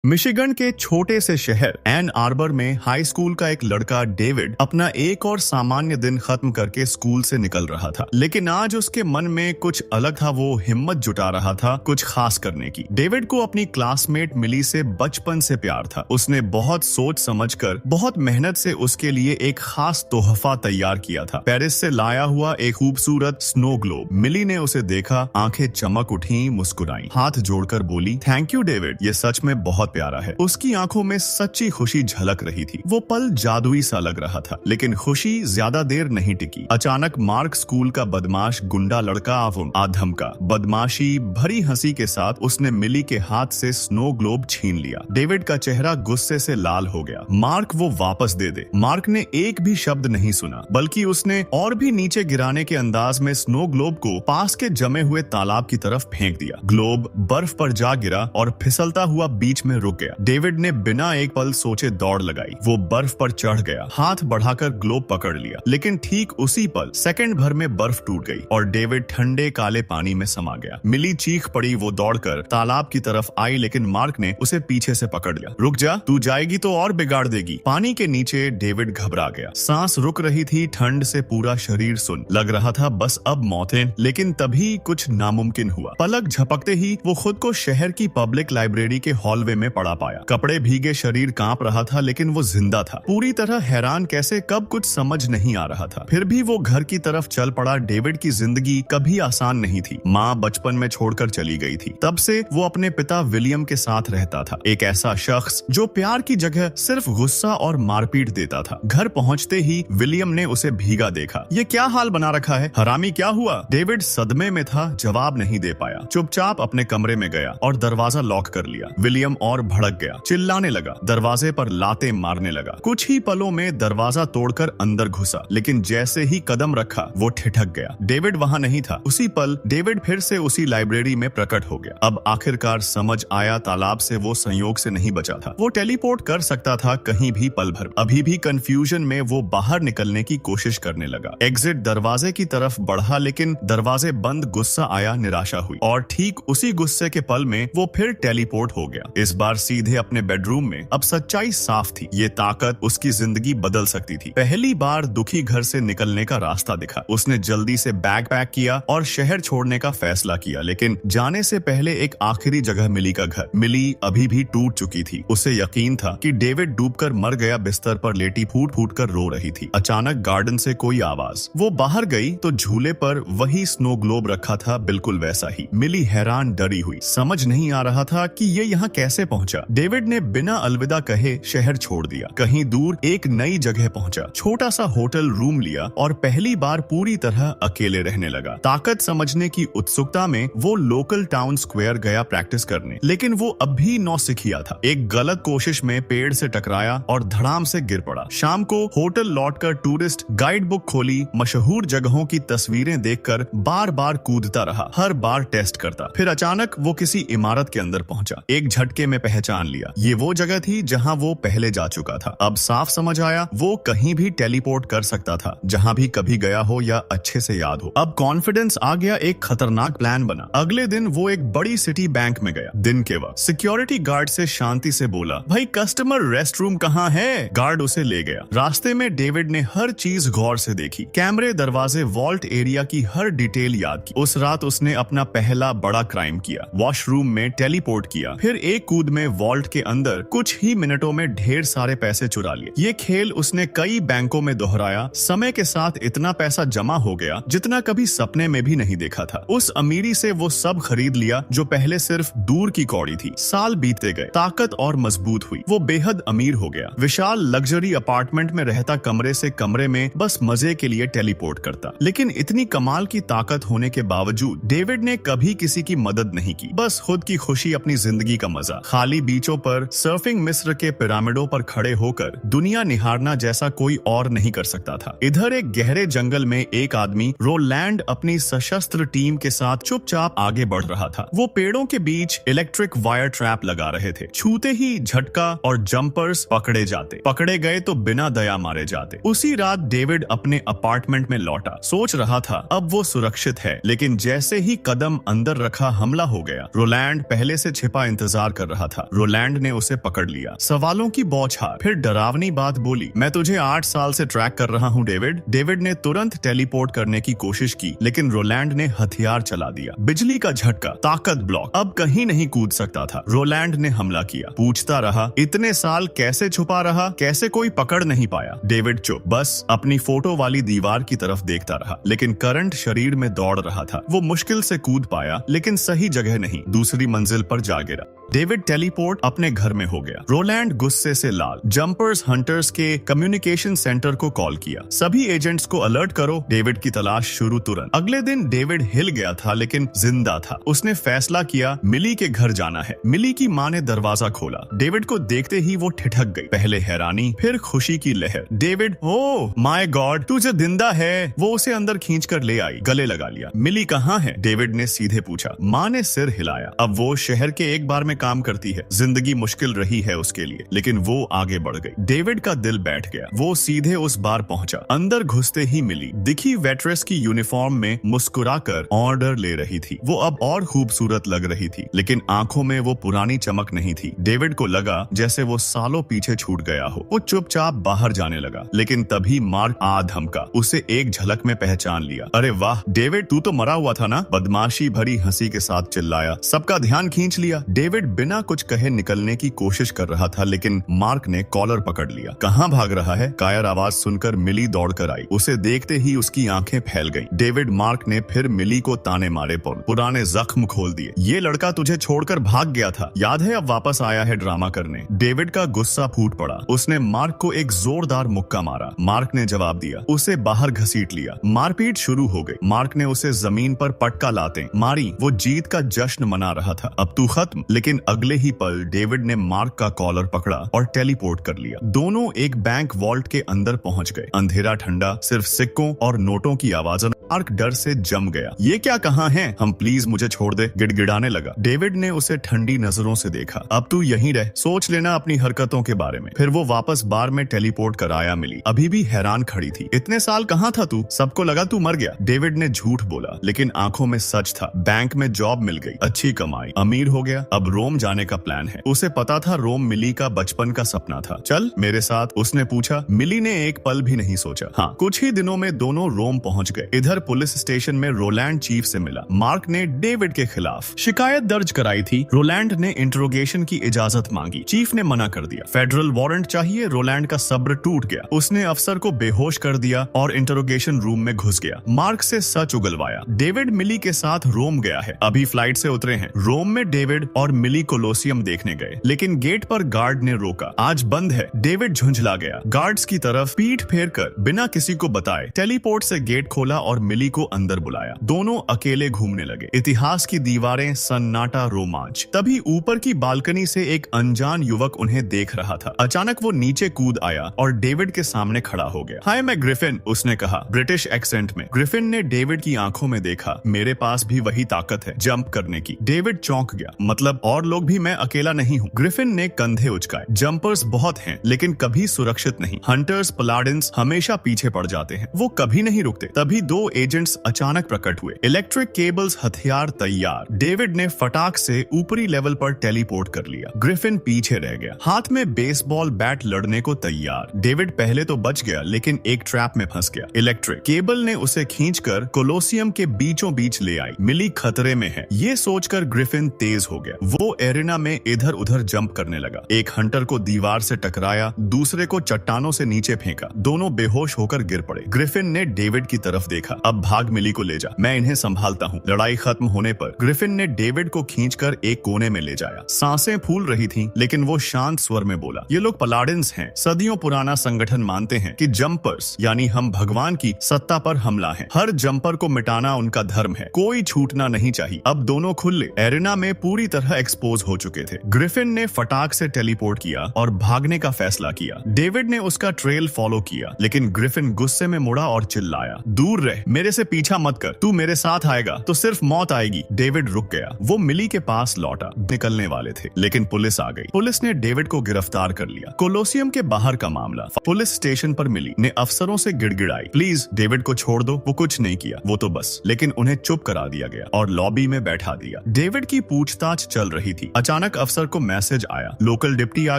Michigan के छोटे से शहर एन आर्बर में हाई स्कूल का एक लड़का डेविड अपना एक और सामान्य दिन खत्म करके स्कूल से निकल रहा था। लेकिन आज उसके मन में कुछ अलग था। वो हिम्मत जुटा रहा था कुछ खास करने की। डेविड को अपनी क्लासमेट मिली से बचपन से प्यार था। उसने बहुत सोच समझकर बहुत मेहनत से उसके लिए एक खास तोहफा तैयार किया था। पेरिस से लाया हुआ एक खूबसूरत स्नो ग्लोब। मिली ने उसे देखा, आंखें चमक उठी, मुस्कुराई, हाथ जोड़कर बोली, थैंक यू डेविड, ये सच में बहुत प्यारा है। उसकी आंखों में सच्ची खुशी झलक रही थी। वो पल जादुई सा लग रहा था। लेकिन खुशी ज्यादा देर नहीं टिकी। अचानक मार्क, स्कूल का बदमाश गुंडा लड़का, आधमका बदमाशी भरी हंसी के साथ उसने मिली के हाथ से स्नो ग्लोब छीन लिया। डेविड का चेहरा गुस्से से लाल हो गया। मार्क, वो वापस दे दे। मार्क ने एक भी शब्द नहीं सुना, बल्कि उसने और भी नीचे गिराने के अंदाज में स्नो ग्लोब को पास के जमे हुए तालाब की तरफ फेंक दिया। ग्लोब बर्फ पर जा गिरा और फिसलता हुआ बीच में रुक गया। डेविड ने बिना एक पल सोचे दौड़ लगाई। वो बर्फ पर चढ़ गया, हाथ बढ़ाकर ग्लोब पकड़ लिया। लेकिन ठीक उसी पल सेकंड भर में बर्फ टूट गई और डेविड ठंडे काले पानी में समा गया। मिली चीख पड़ी। वो दौड़कर तालाब की तरफ आई, लेकिन मार्क ने उसे पीछे से पकड़ लिया। रुक जा, तू जाएगी तो और बिगाड़ देगी। पानी के नीचे डेविड घबरा गया। सांस रुक रही थी, ठंड से पूरा शरीर सुन्न लग रहा था। बस अब मौत है। लेकिन तभी कुछ नामुमकिन हुआ। पलक झपकते ही वो खुद को शहर की पब्लिक लाइब्रेरी के हॉलवे में पड़ा पाया। कपड़े भीगे, शरीर कांप रहा था, लेकिन वो जिंदा था। पूरी तरह हैरान, कैसे, कब, कुछ समझ नहीं आ रहा था। फिर भी वो घर की तरफ चल पड़ा। डेविड की जिंदगी कभी आसान नहीं थी। माँ बचपन में छोड़कर चली गई थी। तब से वो अपने पिता विलियम के साथ रहता था। एक ऐसा शख्स जो प्यार की जगह सिर्फ गुस्सा और मारपीट देता था। घर पहुंचते ही विलियम ने उसे भीगा देखा। ये क्या हाल बना रखा है, हरामी, क्या हुआ? डेविड सदमे में था, जवाब नहीं दे पाया। चुपचाप अपने कमरे में गया और दरवाजा लॉक कर लिया। विलियम और भड़क गया, चिल्लाने लगा, दरवाजे पर लाते मारने लगा। कुछ ही पलों में दरवाजा तोड़कर अंदर घुसा, लेकिन जैसे ही कदम रखा वो ठिठक गया। डेविड वहां नहीं था। उसी पल डेविड फिर से उसी लाइब्रेरी में प्रकट हो गया। अब आखिरकार समझ आया, तालाब से वो संयोग से नहीं बचा था। वो टेलीपोर्ट कर सकता था कहीं भी पल भर। अभी भी कंफ्यूजन में वो बाहर निकलने की कोशिश करने लगा। एग्जिट दरवाजे की तरफ बढ़ा, लेकिन दरवाजे बंद। गुस्सा आया, निराशा हुई, और ठीक उसी गुस्से के पल में वो फिर टेलीपोर्ट हो गया। इस बार सीधे अपने बेडरूम में। अब सच्चाई साफ थी। ये ताकत उसकी जिंदगी बदल सकती थी। पहली बार दुखी घर से निकलने का रास्ता दिखा। उसने जल्दी से बैग पैक किया और शहर छोड़ने का फैसला किया। लेकिन जाने से पहले एक आखिरी जगह मिली का घर। मिली अभी भी टूट चुकी थी। उसे यकीन था कि डेविड डूबकर मर गया। बिस्तर पर लेटी फूट फूट कर रो रही थी। अचानक गार्डन से कोई आवाज। वो बाहर गई तो झूले पर वही स्नो ग्लोब रखा था, बिल्कुल वैसा ही। मिली हैरान, डरी हुई, समझ नहीं आ रहा था कि ये यहाँ कैसे पहुंचा। डेविड ने बिना अलविदा कहे शहर छोड़ दिया। कहीं दूर एक नई जगह पहुंचा। छोटा सा होटल रूम लिया और पहली बार पूरी तरह अकेले रहने लगा। ताकत समझने की उत्सुकता में वो लोकल टाउन स्क्वायर गया प्रैक्टिस करने। लेकिन वो अब भी नौसिखिया था। एक गलत कोशिश में पेड़ से टकराया और धड़ाम से गिर पड़ा। शाम को होटल लौटकर टूरिस्ट गाइड बुक खोली। मशहूर जगहों की तस्वीरें देखकर बार बार कूदता रहा, हर बार टेस्ट करता। फिर अचानक वो किसी इमारत के अंदर पहुंचा। एक झटके में पहचान लिया, ये वो जगह थी जहां वो पहले जा चुका था। अब साफ समझ आया, वो कहीं भी टेलीपोर्ट कर सकता था, जहां भी कभी गया हो या अच्छे से याद हो। अब कॉन्फिडेंस आ गया। एक खतरनाक प्लान बना। अगले दिन वो एक बड़ी सिटी बैंक में गया। दिन के वक्त सिक्योरिटी गार्ड से शांति से बोला, भाई कस्टमर रेस्ट रूम कहाँ है? गार्ड उसे ले गया। रास्ते में डेविड ने हर चीज गौर से देखी। कैमरे, दरवाजे, वॉल्ट एरिया की हर डिटेल याद की। उस रात उसने अपना पहला बड़ा क्राइम किया। वॉशरूम में टेलीपोर्ट किया, फिर एक कूद में वॉल्ट के अंदर कुछ ही मिनटों में ढेर सारे पैसे चुरा लिए। ये खेल उसने कई बैंकों में दोहराया। समय के साथ इतना पैसा जमा हो गया जितना कभी सपने में भी नहीं देखा था। उस अमीरी से वो सब खरीद लिया जो पहले सिर्फ दूर की कौड़ी थी। साल बीतते गए, ताकत और मजबूत हुई। वो बेहद अमीर हो गया। विशाल लग्जरी अपार्टमेंट में रहता, कमरे से कमरे में बस मजे के लिए टेलीपोर्ट करता। लेकिन इतनी कमाल की ताकत होने के बावजूद डेविड ने कभी किसी की मदद नहीं की। बस खुद की खुशी, अपनी जिंदगी का मजा। खाली बीचों पर सर्फिंग, मिस्र के पिरामिडों पर खड़े होकर दुनिया निहारना जैसा कोई और नहीं कर सकता था। इधर एक गहरे जंगल में एक आदमी, रोलैंड, अपनी सशस्त्र टीम के साथ चुपचाप आगे बढ़ रहा था। वो पेड़ों के बीच इलेक्ट्रिक वायर ट्रैप लगा रहे थे। छूते ही झटका और जंपर्स पकड़े जाते। पकड़े गए तो बिना दया मारे जाते। उसी रात डेविड अपने अपार्टमेंट में लौटा। सोच रहा था अब वो सुरक्षित है, लेकिन जैसे ही कदम अंदर रखा, हमला हो गया। रोलैंड पहले से छिपा इंतजार कर रहा था। रोलैंड ने उसे पकड़ लिया, सवालों की बौछार, फिर डरावनी बात बोली, मैं तुझे 8 साल से ट्रैक कर रहा हूँ डेविड। डेविड ने तुरंत टेलीपोर्ट करने की कोशिश की, लेकिन रोलैंड ने हथियार चला दिया। बिजली का झटका, ताकत ब्लॉक, अब कहीं नहीं कूद सकता था। रोलैंड ने हमला किया, पूछता रहा, इतने साल कैसे छुपा रहा, कैसे कोई पकड़ नहीं पाया। डेविड चुप, बस अपनी फोटो वाली दीवार की तरफ देखता रहा, लेकिन करंट शरीर में दौड़ रहा था। वो मुश्किल से कूद पाया, लेकिन सही जगह नहीं, दूसरी मंजिल पर जा गिरा। डेविड टेलीपोर्ट अपने घर में हो गया। रोलैंड गुस्से से लाल। जंपर्स हंटर्स के कम्युनिकेशन सेंटर को कॉल किया, सभी एजेंट्स को अलर्ट करो, डेविड की तलाश शुरू तुरंत। अगले दिन डेविड हिल गया था, लेकिन जिंदा था। उसने फैसला किया मिली के घर जाना है। मिली की माँ ने दरवाजा खोला। डेविड को देखते ही वो ठिठक गई, पहले हैरानी, फिर खुशी की लहर। डेविड, ओह माय गॉड, तू जो जिंदा है। वो उसे अंदर खींच कर ले आई, गले लगा लिया। मिली कहाँ है? डेविड ने सीधे पूछा। माँ ने सिर हिलाया। अब वो शहर के एक बार में काम करती है, जिंदगी मुश्किल रही है उसके लिए, लेकिन वो आगे बढ़ गई। डेविड का दिल बैठ गया। वो सीधे उस बार पहुंचा। अंदर घुसते ही मिली दिखी वेट्रेस की यूनिफॉर्म में मुस्कुराकर ऑर्डर ले रही थी। वो अब और खूबसूरत लग रही थी, लेकिन आंखों में वो पुरानी चमक नहीं थी। डेविड को लगा जैसे वो सालों पीछे छूट गया हो। वो चुपचाप बाहर जाने लगा, लेकिन तभी मार्क आ धमका। उसे एक झलक में पहचान लिया। अरे वाह डेविड, तू तो मरा हुआ था ना? बदमाशी भरी हंसी के साथ चिल्लाया। सबका ध्यान खींच लिया। डेविड बिना कुछ कहे निकलने की कोशिश कर रहा था, लेकिन मार्क ने कॉलर पकड़ लिया। कहाँ भाग रहा है? कायर आवाज सुनकर मिली दौड़कर आई। उसे देखते ही उसकी आंखें फैल गईं। डेविड, मार्क ने फिर मिली को ताने मारे, पुराने जख्म खोल दिए। ये लड़का तुझे छोड़कर भाग गया था, याद है? अब वापस आया है ड्रामा करने। डेविड का गुस्सा फूट पड़ा। उसने मार्क को एक जोरदार मुक्का मारा। मार्क ने जवाब दिया, उसे बाहर घसीट लिया। मारपीट शुरू हो गई। मार्क ने उसे जमीन पर पटका लाते मारी। वो जीत का जश्न मना रहा था। अब तू खत्म। लेकिन अगले ही पल डेविड ने मार्क का कॉलर पकड़ा और टेलीपोर्ट कर लिया। दोनों एक बैंक वॉल्ट के अंदर पहुंच गए। अंधेरा ठंडा, सिर्फ सिक्कों और नोटों की आवाज। मार्क डर से जम गया। ये क्या कहाँ है? हम, प्लीज मुझे छोड़ दे, गिड़गिड़ाने लगा। डेविड ने उसे ठंडी नजरों से देखा। अब तू यहीं रह, सोच लेना अपनी हरकतों के बारे में। फिर वो वापस बार में टेलीपोर्ट कराया। मिली अभी भी हैरान खड़ी थी। इतने साल कहाँ था तू? सबको लगा तू मर गया। डेविड ने झूठ बोला, लेकिन आंखों में सच था। बैंक में जॉब मिल गई, अच्छी कमाई, अमीर हो गया। अब रोम जाने का प्लान है। उसे पता था रोम मिली का बचपन का सपना था। चल मेरे साथ, उसने पूछा। मिली ने एक पल भी नहीं सोचा। हाँ, कुछ ही दिनों में दोनों रोम पहुंच गए। इधर पुलिस स्टेशन में रोलैंड चीफ से मिला। मार्क ने डेविड के खिलाफ शिकायत दर्ज कराई थी। रोलैंड ने इंट्रोगेशन की इजाजत मांगी। चीफ ने मना कर दिया। फेडरल वारंट चाहिए। रोलैंड का सब्र टूट गया। उसने अफसर को बेहोश कर दिया और इंट्रोगेशन रूम में घुस गया। मार्क से सच उगलवाया। डेविड मिली के साथ रोम गया है, अभी फ्लाइट से उतरे हैं। रोम में डेविड और मिली कोलोसियम देखने गए, लेकिन गेट पर गार्ड ने रोका। आज बंद है। डेविड झुंझला गया। गार्ड्स की तरफ पीठ फेर कर बिना किसी को बताए टेलीपोर्ट से गेट खोला और मिली को अंदर बुलाया। दोनों अकेले घूमने लगे। इतिहास की दीवारें, सन्नाटा, रोमांच। तभी ऊपर की बालकनी से एक अनजान युवक उन्हें देख रहा था। अचानक वो नीचे कूद आया और डेविड के सामने खड़ा हो गया। हाय, मैं ग्रिफिन, उसने कहा ब्रिटिश एक्सेंट में। ग्रिफिन ने डेविड की आंखों में देखा। मेरे पास भी वही ताकत है जंप करने की। डेविड चौंक गया। मतलब और लोग भी, मैं अकेला नहीं हूँ। ग्रिफिन ने कंधे उचकाए। जंपर्स बहुत हैं, लेकिन कभी सुरक्षित नहीं। हंटर्स, पलाडिन्स हमेशा पीछे पड़ जाते हैं, वो कभी नहीं रुकते। तभी दो एजेंट्स अचानक प्रकट हुए। इलेक्ट्रिक केबल्स, हथियार तैयार। डेविड ने फटाक से ऊपरी लेवल पर टेलीपोर्ट कर लिया। ग्रिफिन पीछे रह गया, हाथ में बेसबॉल बैट लड़ने को तैयार। डेविड पहले तो बच गया, लेकिन एक ट्रैप में फंस गया। इलेक्ट्रिक केबल ने उसे खींचकर कोलोसियम के बीचों बीच ले आई। मिली खतरे में है, ये सोचकर ग्रिफिन तेज हो गया। वो एरिना में इधर उधर जंप करने लगा। एक हंटर को दीवार से टकराया, दूसरे को चट्टानों से नीचे फेंका। दोनों बेहोश होकर गिर पड़े। ग्रिफिन ने डेविड की तरफ देखा। अब भाग, मिली को ले जा, मैं इन्हें संभालता हूँ। लड़ाई खत्म होने पर ग्रिफिन ने डेविड को खींचकर एक कोने में ले जाया। सांसें फूल रही थीं, लेकिन वो शांत स्वर में बोला, ये लोग पलाडिन्स हैं। सदियों पुराना संगठन मानते हैं कि जंपर्स यानी हम भगवान की सत्ता पर हमला है। हर जंपर को मिटाना उनका धर्म है, कोई छूटना नहीं चाहिए। अब दोनों खुले एरिना में पूरी तरह एक्सपोज हो चुके थे। ग्रिफिन ने फटाक से टेलीपोर्ट किया और भागने का फैसला किया। डेविड ने उसका ट्रेल फॉलो किया, लेकिन ग्रिफिन गुस्से में मुड़ा और चिल्लाया, दूर रह, मेरे से पीछा मत कर, तू मेरे साथ आएगा तो सिर्फ मौत आएगी। डेविड रुक गया। वो मिली के पास लौटा। निकलने वाले थे लेकिन पुलिस आ गई। पुलिस ने डेविड को गिरफ्तार कर लिया। कोलोसियम के बाहर का मामला। पुलिस स्टेशन पर मिली ने अफसरों से गिड़गिड़ाई, प्लीज डेविड को छोड़ दो, वो कुछ नहीं किया, वो तो बस। लेकिन उन्हें चुप करा दिया गया और लॉबी में बैठा दिया। डेविड की पूछताछ चल रही थी। अचानक अफसर को मैसेज आया, लोकल डिप्टी आ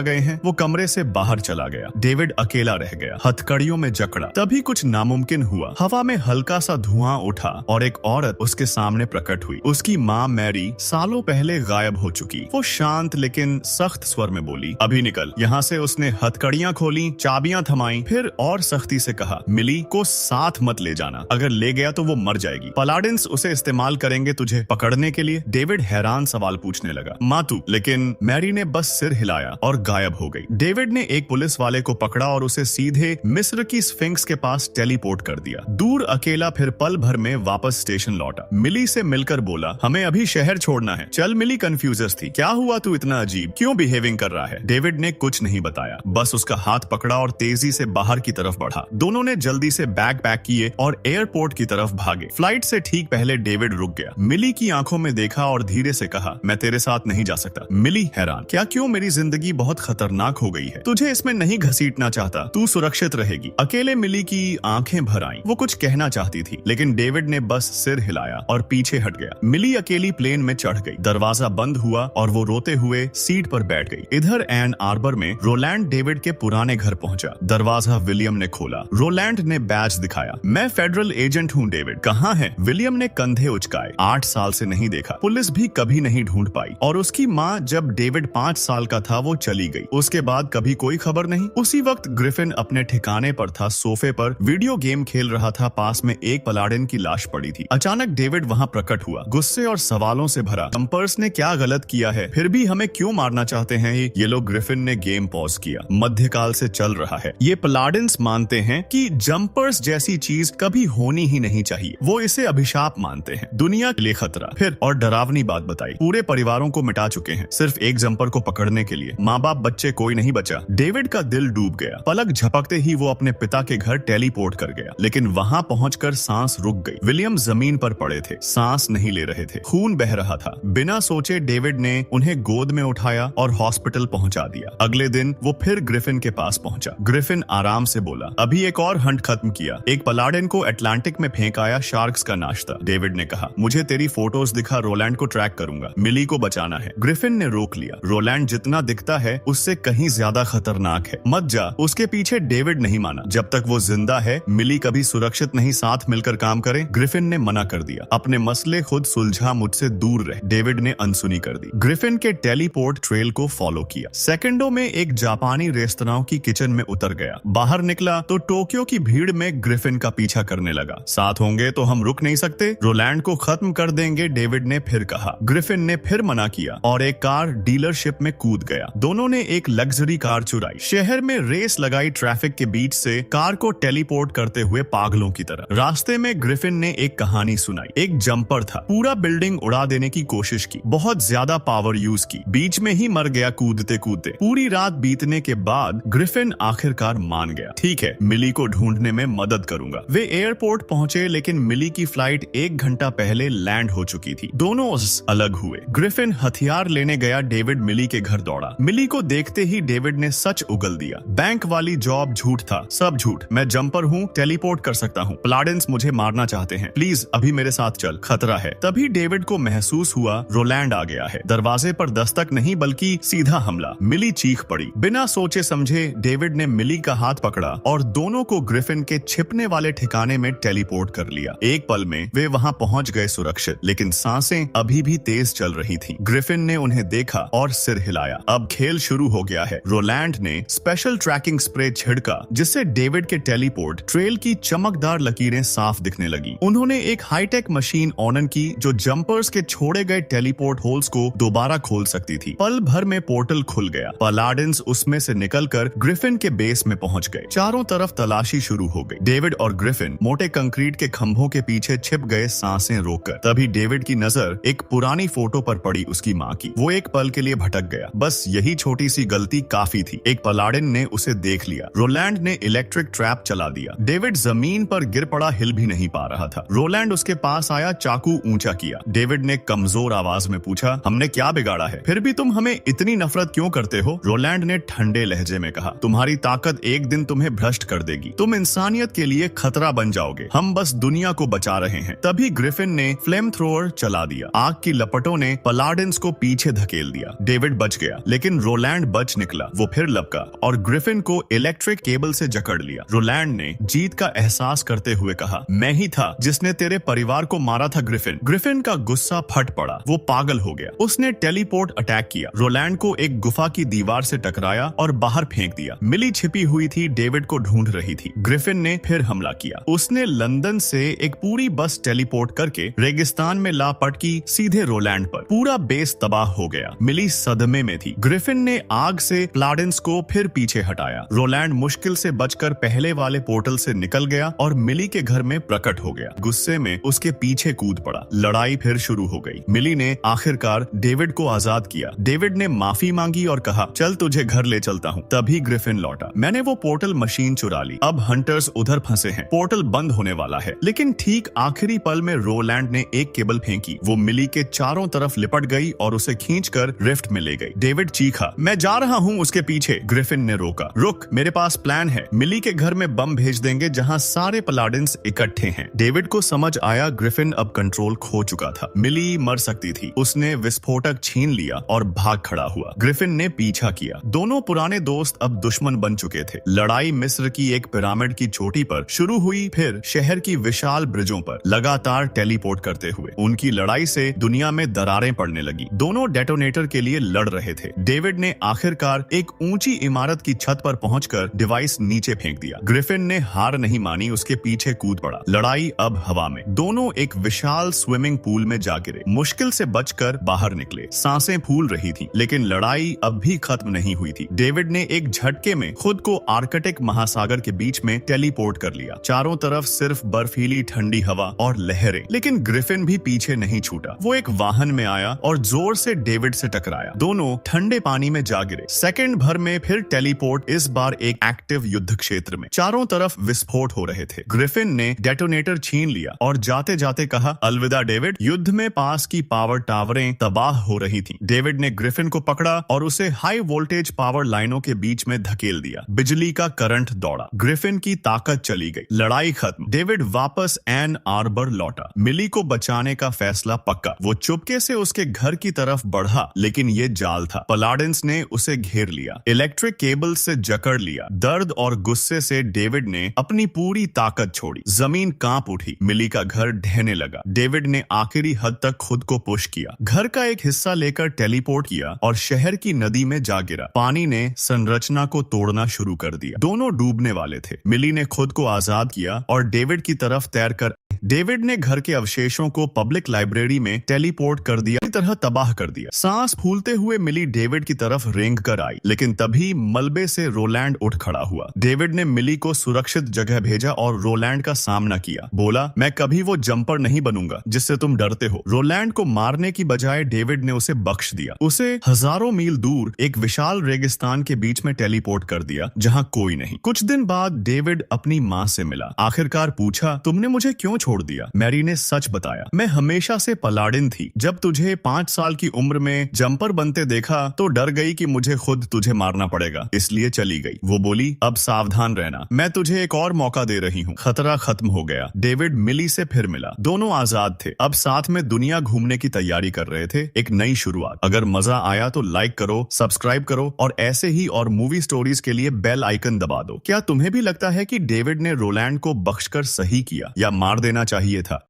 गए हैं। वो कमरे से बाहर चला गया। डेविड अकेला रह गया, हथकड़ियों में जकड़ा। तभी कुछ नामुमकिन हुआ। हवा में हल्का सा धुआं उठा और एक औरत उसके सामने प्रकट हुई। उसकी माँ मैरी सालों पहले गायब हो चुकी। वो शांत लेकिन सख्त स्वर में बोली, अभी निकल यहाँ से। उसने हथकड़ियां खोली, चाबियां थमाई, फिर और सख्ती से कहा, मिली को साथ मत ले जाना, अगर ले गया तो वो मर जाएगी। पलाडिन्स उसे इस्तेमाल करेंगे तुझे पकड़ने के लिए। डेविड हैरान सवाल पूछने लगा, माँ तू? लेकिन मैरी ने बस सिर हिलाया और गायब हो गई। डेविड ने एक पुलिस वाले को पकड़ा और उसे सीधे मिस्र की स्फिंक्स के पास टेलीपोर्ट कर दिया। दूर अकेला फिर पल भर में वापस स्टेशन लौटा। मिली से मिलकर बोला, हमें अभी शहर छोड़ना है। चल मिली कंफ्यूजस थी, क्या हुआ तू इतना अजीब क्यों बिहेविंग कर रहा है? डेविड ने कुछ नहीं बताया, बस उसका हाथ पकड़ा और तेजी से बाहर की तरफ बढ़ा। दोनों ने जल्दी से बैग पैक किए और एयरपोर्ट की तरफ भागे। फ्लाइट से ठीक पहले डेविड रुक गया। मिली की आंखों में देखा और धीरे से कहा, मैं तेरे साथ नहीं जा सकता। मिली हैरान, क्या? क्यों? मेरी जिंदगी बहुत खतरनाक हो गई है, तुझे इसमें नहीं घसीटना चाहता, तू सुरक्षित रहेगी। अकेले मिली की आंखें भर आईं। वो कुछ कहना चाहती थी लेकिन डेविड ने बस सिर हिलाया और पीछे हट गया। मिली अकेली प्लेन में चढ़ गई। दरवाजा बंद हुआ और वो रोते हुए सीट पर बैठ गई। इधर एन आर्बर में रोलैंड डेविड के पुराने घर पहुंचा। दरवाजा विलियम ने खोला। रोलैंड ने बैज दिखाया, मैं फेडरल एजेंट हूँ। डेविड कहाँ है? विलियम ने कंधे उचकाए। 8 साल से नहीं देखा, पुलिस भी कभी नहीं ढूंढ पाई। और उसकी माँ जब डेविड 5 साल का था वो चली गई। उसके बाद कभी कोई खबर नहीं। उसी वक्त ग्रिफिन अपने ठिकाने पर था, सोफे पर वीडियो गेम खेल रहा था। पास में एक पलाडिन की लाश पड़ी थी। अचानक डेविड वहाँ प्रकट हुआ, गुस्से और सवालों से भरा। जंपर्स ने क्या गलत किया है? फिर भी हमें क्यों मारना चाहते हैं ये लोग? ग्रिफिन ने गेम पॉज किया। मध्यकाल से चल रहा है। ये पलाडिन्स मानते हैं कि जंपर्स जैसी चीज कभी होनी ही नहीं चाहिए। वो इसे अभिशाप मानते हैं, दुनिया के लिए खतरा। फिर और डरावनी बात बताई, पूरे परिवारों को मिटा चुके हैं सिर्फ एक जंपर को पकड़ने के लिए। माँ बाप बच्चे कोई नहीं बचा। डेविड का दिल डूब गया। पलक झपकते ही वो अपने पिता के घर टेलीपोर्ट कर गया। लेकिन वहां पहुंचकर सांस रुक गई। विलियम जमीन पर पड़े थे, सांस नहीं ले रहे थे, खून बह रहा था। बिना सोचे डेविड ने उन्हें गोद में उठाया और हॉस्पिटल पहुंचा दिया। अगले दिन वो फिर ग्रिफिन के पास पहुंचा। ग्रिफिन आराम से बोला, अभी एक और हंट खत्म किया। एक पलाडिन को अटलांटिक में फेंक आया, शार्क्स का नाश्ता। डेविड ने कहा, मुझे तेरी फोटोज दिखा, रोलैंड को ट्रैक करूंगा, मिली को बचाना है। ग्रिफिन ने रोक लिया, रोलैंड जितना दिखता है उससे कहीं ज्यादा खतरनाक है, मत जा। उसके पीछे डेविड नहीं माना, जब तक वो जिंदा है मिली कभी सुरक्षित नहीं, साथ मिलकर काम करें। ग्रिफिन ने मना कर दिया, अपने मसले खुद सुलझा, मुझसे दूर रह। डेविड ने अनसुनी कर दी। ग्रिफिन के टेलीपोर्ट ट्रेल को फॉलो किया। सेकंडों में एक जापानी रेस्तरां की किचन में उतर गया। बाहर निकला तो टोक्यो की भीड़ में ग्रिफिन का पीछा करने लगा। साथ होंगे तो हम रुक नहीं सकते, रोलैंड को खत्म कर देंगे, डेविड ने फिर कहा। ग्रिफिन ने फिर मना किया और एक कार डीलरशिप में कूद गया। दोनों ने एक लग्जरी कार चुराई, शहर में रेस लगाई, ट्रैफिक के बीच से कार को टेलीपोर्ट करते हुए पागलों की तरह। रास्ते में ग्रिफिन ने एक कहानी सुनाई। एक जंपर था, पूरा बिल्डिंग उड़ा देने की कोशिश की, बहुत ज्यादा पावर यूज की, बीच में ही मर गया कूदते कूदते। पूरी रात बीतने के बाद ग्रिफिन आखिरकार मान गया, ठीक है, मिली को ढूंढने में मदद करूंगा। वे एयरपोर्ट पहुंचे लेकिन मिली की फ्लाइट 1 घंटा पहले लैंड हो चुकी थी। दोनों अलग हुए। ग्रिफिन हथियार लेने गया, डेविड मिली के घर दौड़ा। मिली को देखते ही डेविड ने सच उगल दिया, बैंक वाली जॉब झूठ था, सब झूठ। मैं जंपर हूँ, टेलीपोर्ट कर सकता हूँ, पलाडिन्स मुझे मारना चाहते हैं, प्लीज अभी मेरे साथ चल, खतरा है। तभी डेविड को महसूस हुआ रोलैंड आ गया है। दरवाजे पर दस्तक नहीं बल्कि सीधा हमला। मिली चीख पड़ी। बिना सोचे समझे डेविड ने मिली का हाथ पकड़ा और दोनों को ग्रिफिन के छिपने वाले ठिकाने में टेलीपोर्ट कर लिया। एक पल में वे वहां पहुंच गए सुरक्षित, लेकिन सांसें अभी भी तेज चल रही थी। ग्रिफिन ने उन्हें देखा और सिर हिलाया। अब खेल शुरू हो गया है। रोलैंड ने स्पेशल ट्रैकिंग स्प्रे छिड़का जिससे डेविड के टेलीपोर्ट ट्रेल की चमकदार लकीरें साफ दिखने लगी। उन्होंने एक हाईटेक मशीन ऑन की जो जंपर्स के छोड़े गए टेलीपोर्ट होल्स को दोबारा खोल सकती थी। पल भर में पोर्टल खुल गया। पलाडिन्स उसमें से निकलकर ग्रिफिन के बेस में पहुंच गए। चारों तरफ तलाशी शुरू हो गई। डेविड और ग्रिफिन मोटे कंक्रीट के खंभों के पीछे छिप गए, सांसें रोककर। तभी डेविड की नजर एक पुरानी फोटो पर पड़ी, उसकी माँ की। वो एक पल के लिए भटक गया। बस यही छोटी सी गलती काफी थी। एक पलाडिन ने उसे देख लिया। रोलैंड ने इलेक्ट्रिक ट्रैप चला दिया। डेविड जमीन पर गिर पड़ा, हिल भी नहीं पा रहा था। रोलैंड उसके पास आया, चाकू ऊंचा किया। डेविड ने कमजोर आवाज में पूछा, हमने क्या बिगाड़ा है? फिर भी तुम हमें इतनी नफरत क्यों करते हो? रोलैंड ने ठंडे लहजे में कहा, तुम्हारी ताकत एक दिन तुम्हें भ्रष्ट कर देगी। तुम इंसानियत के लिए खतरा बन जाओगे। हम बस दुनिया को बचा रहे हैं। तभी ग्रिफिन ने फ्लेम थ्रोअर चला दिया। आग की लपटों ने पलाडिन्स को पीछे धकेल दिया। डेविड बच गया, लेकिन रोलैंड बच निकला। वो फिर लपका और ग्रिफिन को इलेक्ट्रिक केबल से जकड़ लिया। रोलैंड ने जीत का एहसास करते हुए कहा, मैं ही था जिसने तेरे परिवार को मारा था ग्रिफिन। ग्रिफिन का गुस्सा फट पड़ा। वो पागल हो गया। उसने टेलीपोर्ट अटैक किया, रोलैंड को एक गुफा की दीवार से टकराया और बाहर फेंक दिया। मिली छिपी हुई थी, डेविड को ढूंढ रही थी। ग्रिफिन ने फिर हमला किया। उसने लंदन से एक पूरी बस टेलीपोर्ट करके रेगिस्तान में ला पटकी सीधे रोलैंड पर। पूरा बेस तबाह हो गया। मिली सदमे में थी। ग्रिफिन ने आग से प्लाडेंस को फिर पीछे हटाया। रोलैंड मुश्किल से बचकर पहले वाले पोर्टल से निकल गया और मिली के घर में प्रकट हो गया। गुस्से में उसके पीछे कूद पड़ा। लड़ाई फिर शुरू हो गई। मिली ने आखिरकार डेविड को आजाद किया। डेविड ने माफी मांगी और कहा, चल तुझे घर ले चलता हूँ। तभी ग्रिफिन लौटा। मैंने वो पोर्टल मशीन चुरा ली। अब हंटर्स उधर फंसे हैं। पोर्टल बंद होने वाला है। लेकिन ठीक आखिरी पल में रोलैंड ने एक केबल फेंकी। वो मिली के चारों तरफ लिपट गई और उसे खींचकर रिफ्ट में ले गई। डेविड चीखा, मैं जा रहा हूँ उसके पीछे। ग्रिफिन ने रोका, रुक, मेरे पास प्लान है। मिली के घर में बम भेज देंगे जहाँ सारे पलाडिन्स इकट्ठे हैं। डेविड को समझ आया ग्रिफिन अब कंट्रोल खो चुका था। मिली मर सकती थी। उसने विस्फोटक छीन लिया और भाग खड़ा हुआ। ग्रिफिन ने पीछा किया। दोनों पुराने दोस्त अब दुश्मन बन चुके थे। लड़ाई मिस्र की एक पिरामिड की चोटी पर शुरू हुई, फिर शहर की विशाल ब्रिजों पर, लगातार टेलीपोर्ट करते हुए। उनकी लड़ाई से दुनिया में दरारें पड़ने लगी। दोनों डेटोनेटर के लिए लड़ रहे थे। डेविड ने आखिरकार एक ऊंची इमारत की छत पर पहुंचकर डिवाइस नीचे फेंक दिया। ग्रिफिन ने हार नहीं मानी, उसके पीछे कूद पड़ा। लड़ाई अब हवा में। दोनों एक विशाल स्विमिंग पूल में जा गिरे। मुश्किल से बचकर बाहर निकले। सांसें फूल रही थी, लेकिन लड़ाई अब भी खत्म नहीं हुई थी। डेविड ने एक झटके में खुद को आर्कटिक महासागर के बीच में टेलीपोर्ट कर लिया। चारों तरफ सिर्फ बर्फीली ठंडी हवा और लहरें। लेकिन ग्रिफिन भी पीछे नहीं छूटा। वो एक वाहन में आया और जोर से डेविड से टकराया। दोनों ठंडे पानी में जा गिरे। सेकंड भर में फिर टेलीपोर्ट, इस बार एक एक्टिव युद्ध क्षेत्र में। चारों तरफ विस्फोट हो रहे थे। ग्रिफिन ने डेटोनेटर छीन लिया और जाते जाते कहा, अलविदा डेविड। युद्ध में पास की पावर टावरें तबाह हो रही थीं। डेविड ने ग्रिफिन को पकड़ा और उसे हाई वोल्टेज पावर लाइनों के बीच में धकेल दिया। बिजली का करंट दौड़ा। ग्रिफिन की ताकत चली गई। लड़ाई खत्म। डेविड वापस एन आर्बर लौटा। मिली को बचाने का फैसला पक्का। वो चुपके से उसके घर की तरफ बढ़ा, लेकिन ये जाल था। पलाडिन्स ने उसे घेर लिया, इलेक्ट्रिक केबल से जकड़ लिया। दर्द और गुस्से से डेविड ने अपनी पूरी ताकत छोड़ी। जमीन कांप उठी। मिली का घर ढहने लगा। डेविड ने आखिरी हद तक खुद को पुश किया। घर का एक हिस्सा लेकर टेलीपोर्ट किया और शहर की नदी में जा गिरा। पानी ने संरचना को तोड़ना शुरू कर दिया। दोनों डूबने वाले थे। मिली ने खुद को आजाद किया और डेविड की तरफ तैरकर डेविड ने घर के अवशेषों को पब्लिक लाइब्रेरी में टेलीपोर्ट कर दिया, पूरी तरह तबाह कर दिया। सांस फूलते हुए मिली डेविड की तरफ रेंग कर आई, लेकिन तभी मलबे से रोलैंड उठ खड़ा हुआ। डेविड ने मिली को सुरक्षित जगह भेजा और रोलैंड का सामना किया। बोला, मैं कभी वो जंपर नहीं बनूंगा जिससे तुम डरते हो। रोलैंड को मारने की बजाय डेविड ने उसे बख्श दिया। उसे हजारों मील दूर एक विशाल रेगिस्तान के बीच में टेलीपोर्ट कर दिया, जहां कोई नहीं। कुछ दिन बाद डेविड अपनी माँ से मिला। आखिरकार पूछा, तुमने मुझे क्यों छोड़ दिया? मैरी ने सच बताया, मैं हमेशा से पलाडिन थी। जब तुझे 5 साल की उम्र में जंपर बनते देखा तो डर गई कि मुझे खुद तुझे मारना पड़ेगा, इसलिए चली गई। वो बोली, अब सावधान रहना, मैं तुझे एक और मौका दे रही हूँ। खतरा खत्म हो गया। डेविड मिली से फिर मिला। दोनों आजाद थे। अब साथ में दुनिया घूमने की तैयारी कर रहे थे। एक नई शुरुआत। अगर मजा आया तो लाइक करो, सब्सक्राइब करो और ऐसे ही और मूवी स्टोरीज के लिए बेल आइकन दबा दो। क्या तुम्हें भी लगता है कि डेविड ने रोलैंड को बख्शकर सही किया या मार देना चाहिए था?